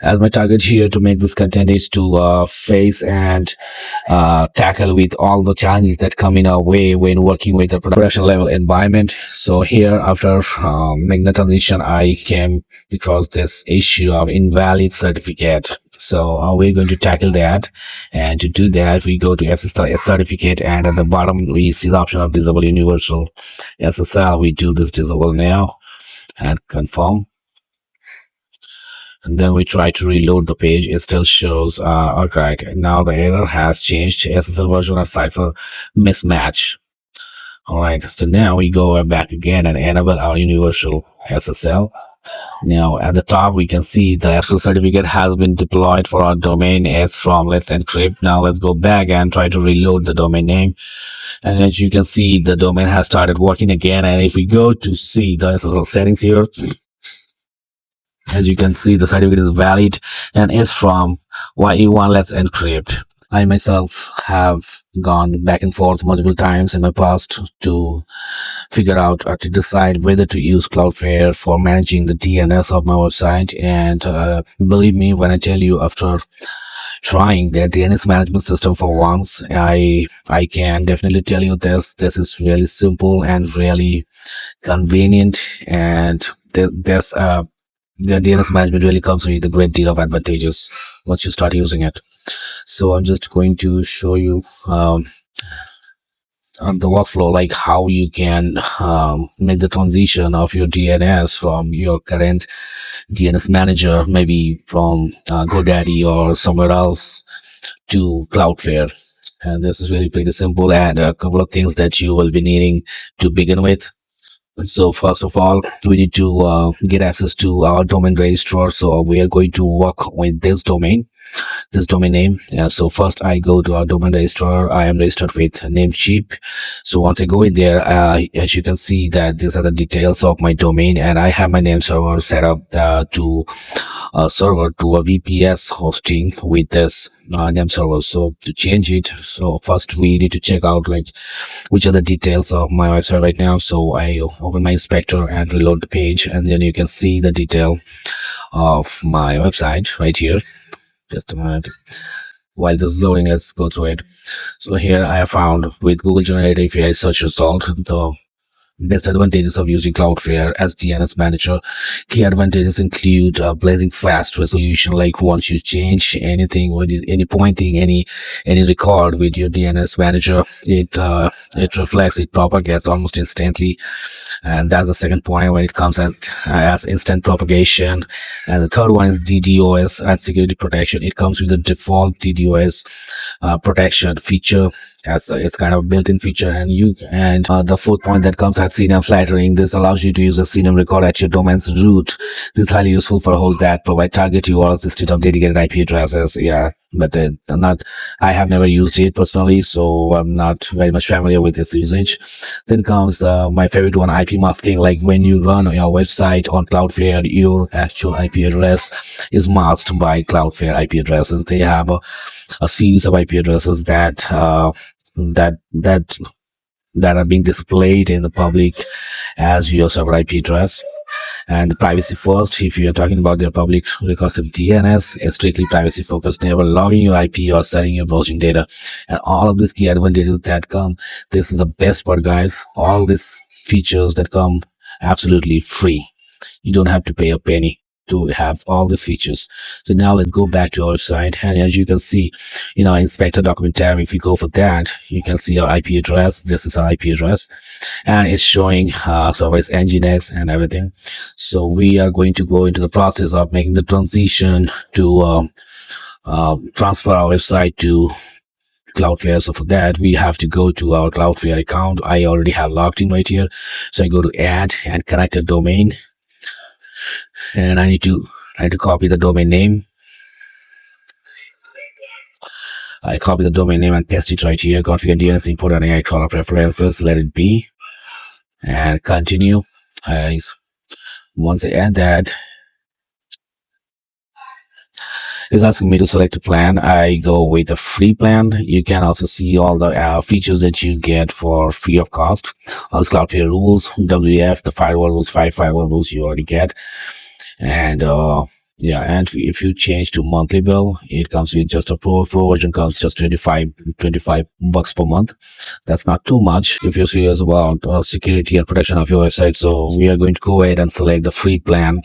as my target here to make this content is to face and tackle with all the challenges that come in our way when working with a production level environment. So here, after making the transition, I came across this issue of invalid certificate. So we're going to tackle that, and to do that we go to SSL certificate, and at the bottom we see the option of disable universal SSL. We do this disable now and confirm, and then we try to reload the page. It still shows okay, now the error has changed, SSL version of cipher mismatch. All right, so now we go back again and enable our universal SSL. Now at the top we can see the SSL certificate has been deployed for our domain as from Let's Encrypt. Now let's go back and try to reload the domain name, and as you can see the domain has started working again. And if we go to see the SSL settings here, as you can see the certificate is valid and is from YE1 Let's Encrypt. I myself have gone back and forth multiple times in my past to figure out or to decide whether to use Cloudflare for managing the DNS of my website. And believe me when I tell you, after trying their DNS management system for once, I can definitely tell you this is really simple and really convenient, and there's the DNS management really comes with a great deal of advantages once you start using it. So I'm just going to show you on the workflow, like how you can make the transition of your DNS from your current DNS manager, maybe from GoDaddy or somewhere else, to Cloudflare. And this is really pretty simple, and a couple of things that you will be needing to begin with. So first of all, we need to get access to our domain registrar. So we are going to work with this domain name. So first I go to our domain registrar. I am registered with Namecheap. So once I go in there, as you can see that these are the details of my domain, and I have my name server set up to a server to a VPS hosting with this name server. So to change it, so first we need to check out like which are the details of my website right now. So I open my inspector and reload the page, and then you can see the detail of my website right here. Just a minute. While this is loading, let's go through it. So here I have found with Google generated API search result the best advantages of using Cloudflare as DNS manager. Key advantages include blazing fast resolution. Like once you change anything, any pointing, any record with your DNS manager, it reflects, it propagates almost instantly. And that's the second point when it comes as instant propagation. And the third one is DDoS and security protection. It comes with the default DDoS protection feature as it's kind of a built-in feature. And the fourth point that comes at CNAME flattering. This allows you to use a CNAME record at your domain's root. This is highly useful for hosts that provide target URLs instead of dedicated IP addresses. Yeah, but I have never used it personally, so I'm not very much familiar with its usage. Then comes my favorite one, IP masking. Like when you run your website on Cloudflare, your actual IP address is masked by Cloudflare IP addresses. They have a series of IP addresses that are being displayed in the public as your server IP address. And the privacy first, if you're talking about their public recursive DNS, it's strictly privacy focused, never logging your IP or selling your browsing data. And all of these key advantages that come, this is the best part, guys. All these features that come absolutely free. You don't have to pay a penny to have all these features. So now let's go back to our site, and as you can see in our inspector document tab, if you go for that, you can see our IP address. This is our IP address, and it's showing service Nginx and everything. So we are going to go into the process of making the transition to transfer our website to Cloudflare. So for that, we have to go to our Cloudflare account. I already have logged in right here. So I go to add and connect a domain. And I need to copy the domain name. I copy the domain name and paste it right here. Configure DNS import and AI crawler preferences. Let it be. And continue. Once I add that, it's asking me to select a plan. I go with a free plan. You can also see all the features that you get for free of cost. All the Cloudflare rules, WF, the firewall rules, 5 firewall rules you already get. And Yeah, and if you change to monthly bill, it comes with just a pro version comes just 25 bucks per month. That's not too much if you're serious about security and protection of your website. So we are going to go ahead and select the free plan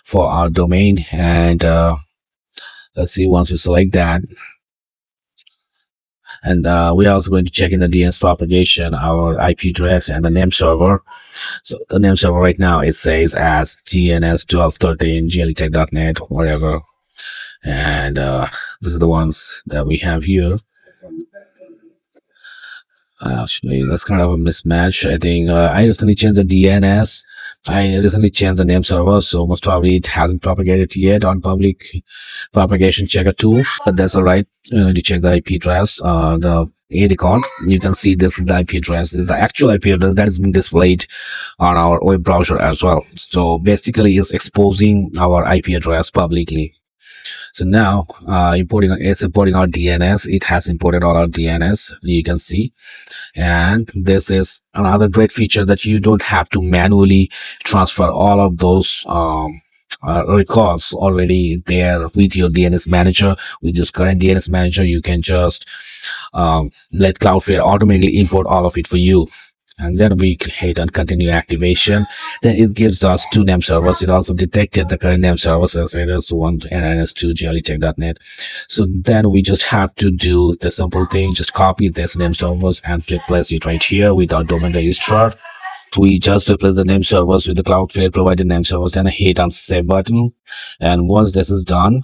for our domain, and let's see, once we select that, and we're also going to check in the DNS propagation, our IP address, and the name server. So the name server right now, it says as DNS 1213 gletech.net, whatever. And this is the ones that we have here. Actually, that's kind of a mismatch. I think I recently changed the DNS. I recently changed the name server, so most probably it hasn't propagated yet on public propagation checker tool, but that's all right. To check the IP address, the A record, you can see this is the IP address. This is the actual IP address that is being displayed on our web browser as well. So basically, it's exposing our IP address publicly. So now, it's importing our DNS. It has imported all our DNS. You can see. And this is another great feature that you don't have to manually transfer all of those records already there with your DNS manager. With your current DNS manager, you can just let Cloudflare automatically import all of it for you. And then we hit on continue activation. Then it gives us two name servers. It also detected the current name servers as NS1 and NS2 gletech.net. So then we just have to do the simple thing, just copy this name servers and replace it right here with our domain registrar. We just replace the name servers with the Cloudflare provided name servers, and hit on save button. And once this is done,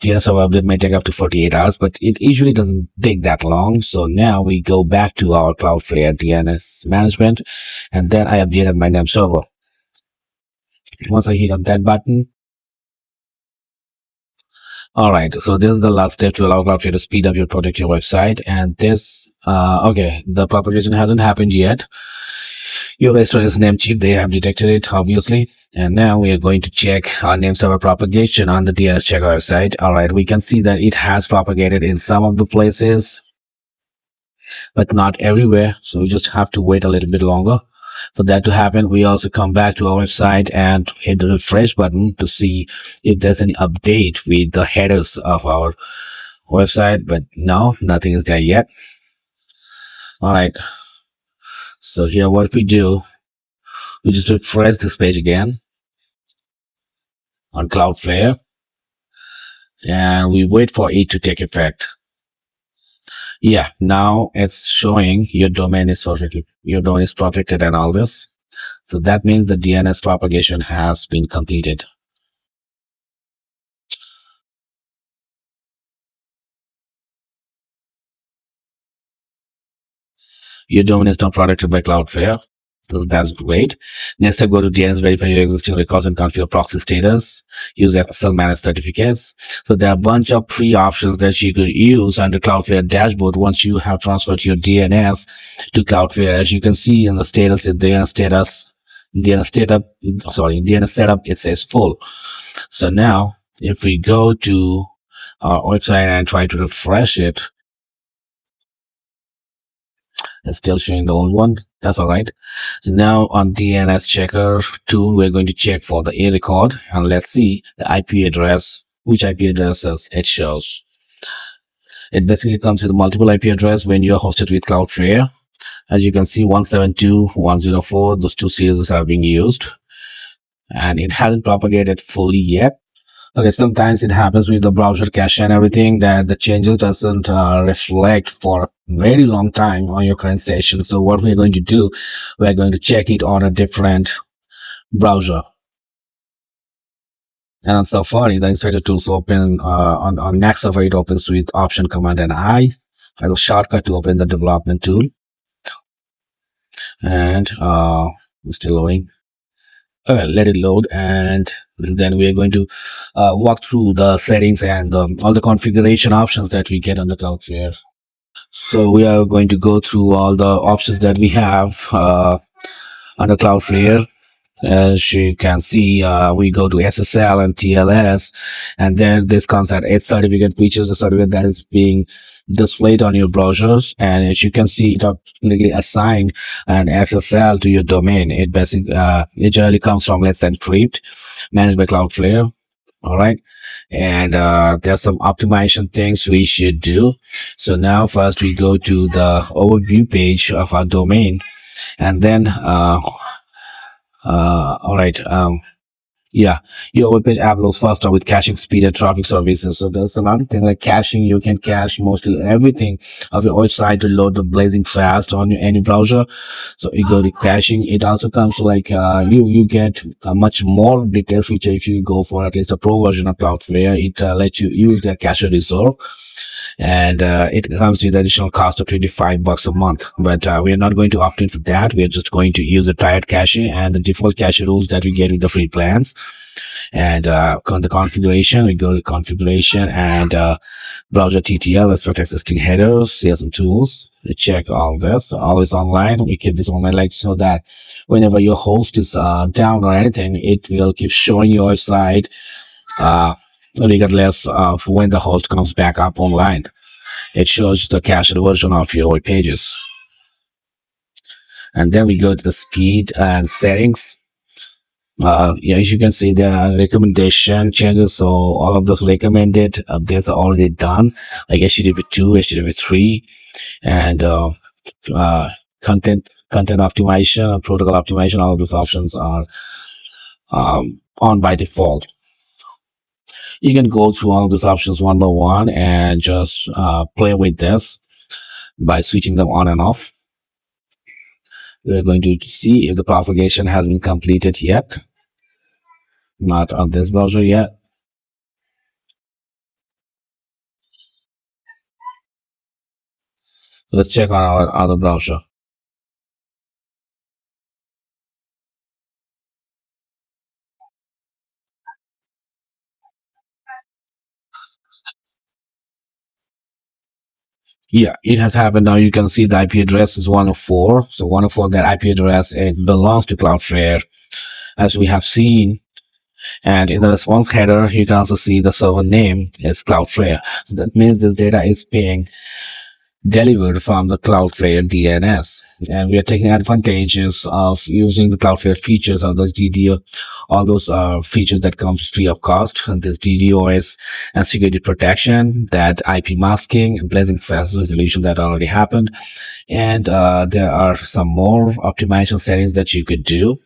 DNS server update may take up to 48 hours, but it usually doesn't take that long. So now we go back to our Cloudflare DNS management, and then I updated my name server. Once I hit on that button, all right, so this is the last step to allow Cloudflare to speed up your protect your website. And this, okay, the propagation hasn't happened yet. Your registrar is Namecheap. They have detected it, obviously. And now we are going to check our name server propagation on the DNS checker website. All right, we can see that it has propagated in some of the places, but not everywhere. So we just have to wait a little bit longer for that to happen. We also come back to our website and hit the refresh button to see if there's any update with the headers of our website, but no, nothing is there yet. All right, so here what we do, we just refresh this page again on Cloudflare, and we wait for it to take effect. Yeah, now it's showing your domain is protected and all this. So that means the DNS propagation has been completed. Your domain is now protected by Cloudflare. So that's great. Next, I go to DNS, verify your existing records and configure proxy status. Use SSL manage certificates. So there are a bunch of free options that you could use under Cloudflare dashboard once you have transferred your DNS to Cloudflare. As you can see in the status, in DNS setup, it says full. So now, if we go to our website and try to refresh it, it's still showing the old one. That's all right. So now on DNS checker 2, we're going to check for the A record, and let's see the IP address, which IP addresses it shows. It basically comes with multiple IP address when you're hosted with Cloudflare. As you can see, 172.104, those two series are being used, and it hasn't propagated fully yet. Okay, sometimes it happens with the browser cache and everything that the changes doesn't reflect for a very long time on your current session. So what we're going to do, we're going to check it on a different browser. And on Safari, the inspector tools open on Mac Safari, it opens with Option Command and I as a shortcut to open the development tool. And we're still loading. Okay, let it load, and then we are going to walk through the settings and all the configuration options that we get on the Cloudflare. So we are going to go through all the options that we have under Cloudflare. As you can see, we go to SSL and TLS, and then this comes at Edge certificate, which is a certificate that is being displayed on your browsers. And as you can see, it automatically assigned an SSL to your domain. It basically it generally comes from Let's Encrypt, managed by Cloudflare. All right. And there's some optimization things we should do. So now first we go to the overview page of our domain, and then all right. Yeah, your web page uploads faster with caching speed and traffic services. So there's another thing like caching. You can cache mostly everything of your website to load the blazing fast on any browser. So you go to caching. It also comes like you get a much more detailed feature if you go for at least a pro version of Cloudflare. It lets you use their cache reserve, and it comes with additional cost of $25 a month. But we are not going to opt in for that. We are just going to use the tired cache and the default cache rules that we get with the free plans. And on the configuration, we go to configuration and browser TTL, respect existing headers, CSM tools. We check all this, always online. We keep this online like so that whenever your host is down or anything, it will keep showing your site regardless of when the host comes back up online. It shows the cached version of your web pages. And then we go to the speed and settings. Yeah, as you can see, there are recommendation changes. So all of those recommended updates are already done, like HTTP2, HTTP3, and content optimization and protocol optimization. All of those options are on by default. You can go through all of these options one by one and just play with this by switching them on and off. We're going to see if the propagation has been completed yet. Not on this browser yet. Let's check on our other browser. Yeah, it has happened. Now you can see the IP address is 104. So 104, that IP address, it belongs to Cloudflare, as we have seen. And in the response header, you can also see the server name is Cloudflare. So that means this data is being delivered from the Cloudflare DNS. And we are taking advantages of using the Cloudflare features of those DDoS, all those features that comes free of cost, and this DDoS and security protection, that IP masking and blazing fast resolution that already happened. And there are some more optimization settings that you could do.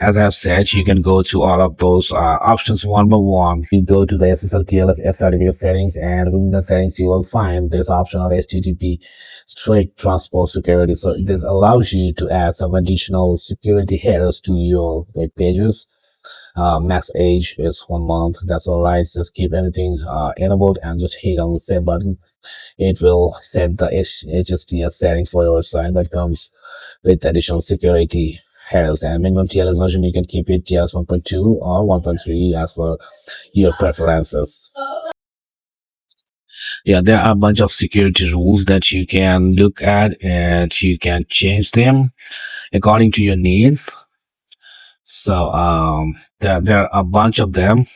As I've said, you can go to all of those options one by one. You go to the SSL TLS certificate settings, and within the settings, you will find this option of HTTP strict transport security. So this allows you to add some additional security headers to your web pages. Max age is 1 month. That's all right. Just keep everything enabled and just hit on the save button. It will set the HSTS settings for your website that comes with additional security headers, and minimum TLS version you can keep it TLS 1.2 or 1.3 as per your preferences. Yeah, there are a bunch of security rules that you can look at, and you can change them according to your needs. So there are a bunch of them,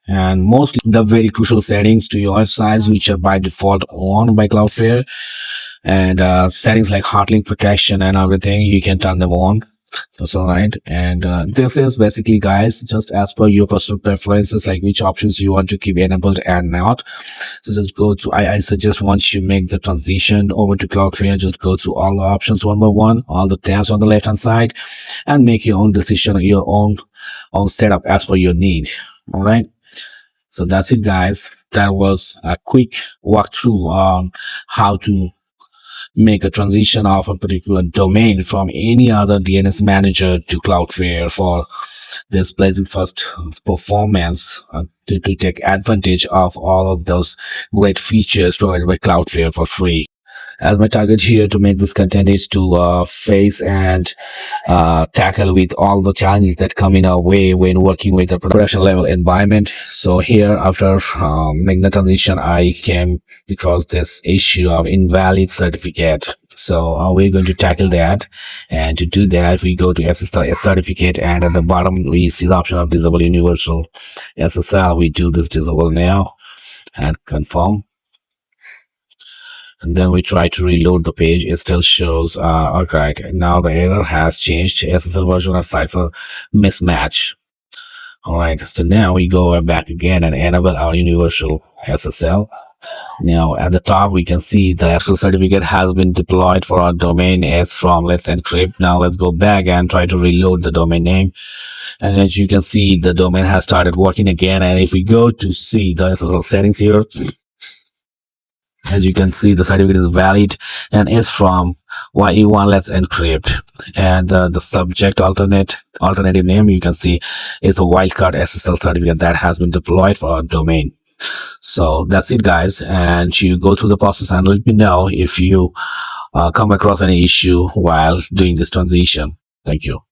and mostly the very crucial settings to your websites, which are by default on by Cloudflare, and settings like hotlink protection and everything, you can turn them on. That's all right. And this is basically, guys, just as per your personal preferences, like which options you want to keep enabled and not. So just go to, I suggest once you make the transition over to Cloudflare, just go through all the options one by one, all the tabs on the left hand side, and make your own decision, your own setup as per your need. All right. So that's it, guys. That was a quick walkthrough on how to make a transition of a particular domain from any other DNS manager to Cloudflare for this blazing fast performance, to take advantage of all of those great features provided by Cloudflare for free. As my target here to make this content is to face and tackle with all the challenges that come in our way when working with a production level environment. So here, after making the transition, I came across this issue of invalid certificate. So we're going to tackle that, and to do that, we go to SSL certificate, and at the bottom we see the option of disable universal SSL. We do this disable now and confirm. And then we try to reload the page. It still shows, okay, now the error has changed. SSL version of cipher mismatch. All right, so now we go back again and enable our universal SSL. Now at the top we can see the SSL certificate has been deployed for our domain S from Let's Encrypt. Now let's go back and try to reload the domain name. And as you can see, the domain has started working again. And if we go to see the SSL settings here, as you can see, the certificate is valid and is from YE1 Let's Encrypt. And the subject alternative name you can see is a wildcard SSL certificate that has been deployed for our domain. So that's it, guys. And you go through the process and let me know if you come across any issue while doing this transition. Thank you.